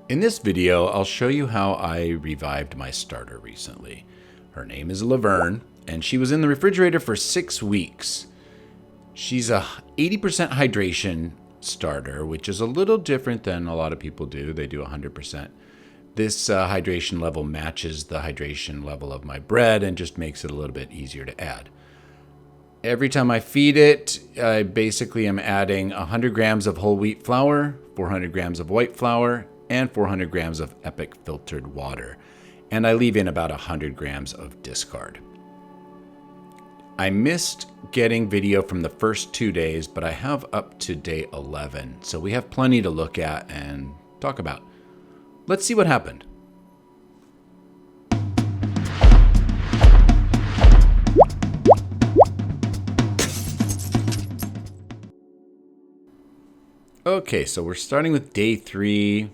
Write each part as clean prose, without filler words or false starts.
In this video, I'll show you how I revived my starter recently. Her name is Laverne, and she was in the refrigerator for 6 weeks. She's a 80% hydration starter, which is a little different than a lot of people do. They do 100%. This hydration level matches the hydration level of my bread and just makes it a little bit easier to add. Every time I feed it, I basically am adding 100 grams of whole wheat flour, 400 grams of white flour, and 400 grams of Epic filtered water. And I leave in about 100 grams of discard. I missed getting video from the first 2 days, but I have up to day 11. So we have plenty to look at and talk about. Let's see what happened. Okay, so we're starting with day 3.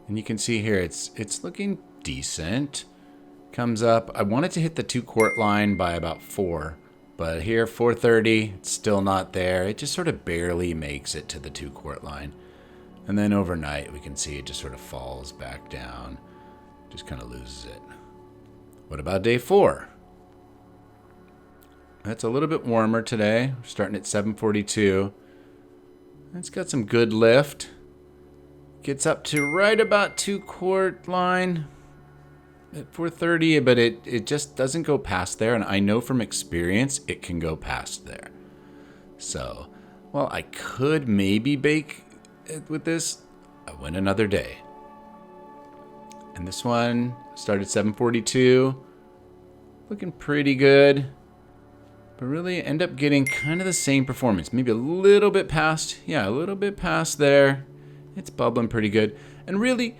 And you can see here, it's looking decent. Comes up, I wanted to hit the 2-quart line by about 4, but here 4:30, it's still not there. It just sort of barely makes it to the 2-quart line. And then overnight, we can see it just sort of falls back down, just kind of loses it. What about day 4? That's a little bit warmer today. We're starting at 7:42. It's got some good lift. Gets up to right about 2-quart line at 4:30, but it just doesn't go past there. And I know from experience, it can go past there. So, well, I could maybe bake it with this. I went another day. And this one started 7:42. Looking pretty good. But really end up getting kind of the same performance. Maybe a little bit past. Yeah, a little bit past there. It's bubbling pretty good. And really,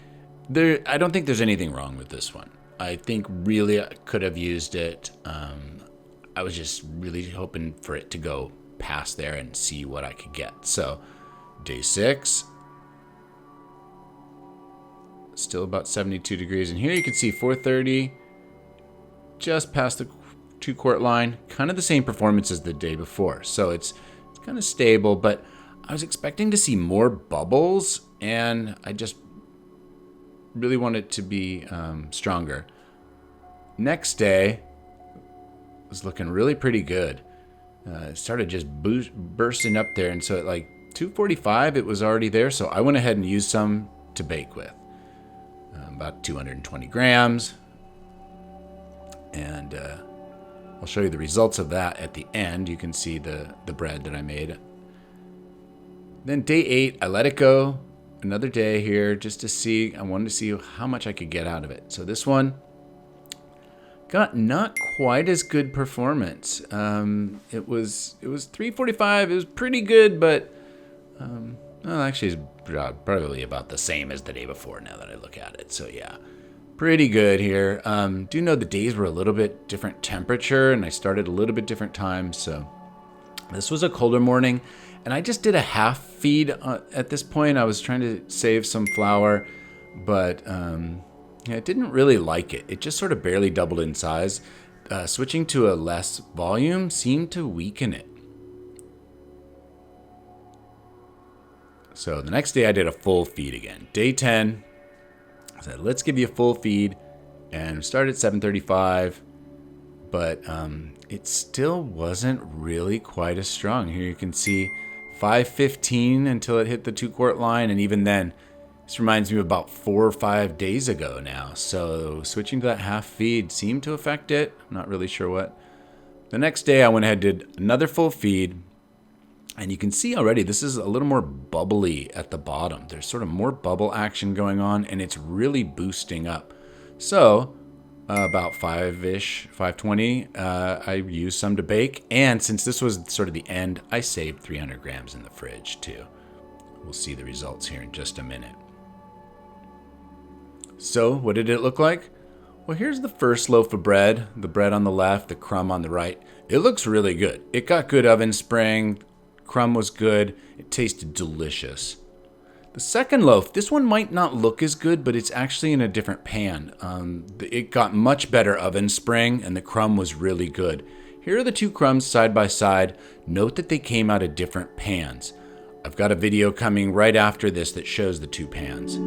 I don't think there's anything wrong with this one. I think really I could have used it. I was just really hoping for it to go past there and see what I could get. So day 6, still about 72 degrees. And here you can see 4:30, just past the 2-quart line. Kind of the same performance as the day before. So it's kind of stable, but I was expecting to see more bubbles, and I just really want it to be stronger. Next day was looking really pretty good. It started just bursting up there, and so at like 2:45 it was already there, so I went ahead and used some to bake with. About 220 grams. And I'll show you the results of that at the end. You can see the bread that I made. Then day 8, I let it go another day here just to see. I wanted to see how much I could get out of it. So this one got not quite as good performance. It was 3:45. It was pretty good, but well, actually, it's probably about the same as the day before now that I look at it. So yeah, pretty good here. Do know the days were a little bit different temperature, and I started a little bit different time. So this was a colder morning. And I just did a half feed at this point. I was trying to save some flour, but I didn't really like it. It just sort of barely doubled in size. Switching to a less volume seemed to weaken it. So the next day I did a full feed again. Day 10, I said, let's give you a full feed, and started at 7:35. But it still wasn't really quite as strong. Here you can see 5:15 until it hit the 2-quart line, and even then, this reminds me of about 4 or 5 days ago now. So switching to that half feed seemed to affect it. I'm not really sure what. The next day, I went ahead and did another full feed, and you can see already this is a little more bubbly at the bottom. There's sort of more bubble action going on, and it's really boosting up. So about 5-ish, 5:20, I used some to bake. And since this was sort of the end, I saved 300 grams in the fridge too. We'll see the results here in just a minute. So what did it look like? Well, here's the first loaf of bread. The bread on the left, the crumb on the right. It looks really good. It got good oven spring. Crumb was good. It tasted delicious. The second loaf, this one might not look as good, but it's actually in a different pan. It got much better oven spring, and the crumb was really good. Here are the 2 crumbs side by side. Note that they came out of different pans. I've got a video coming right after this that shows the 2 pans.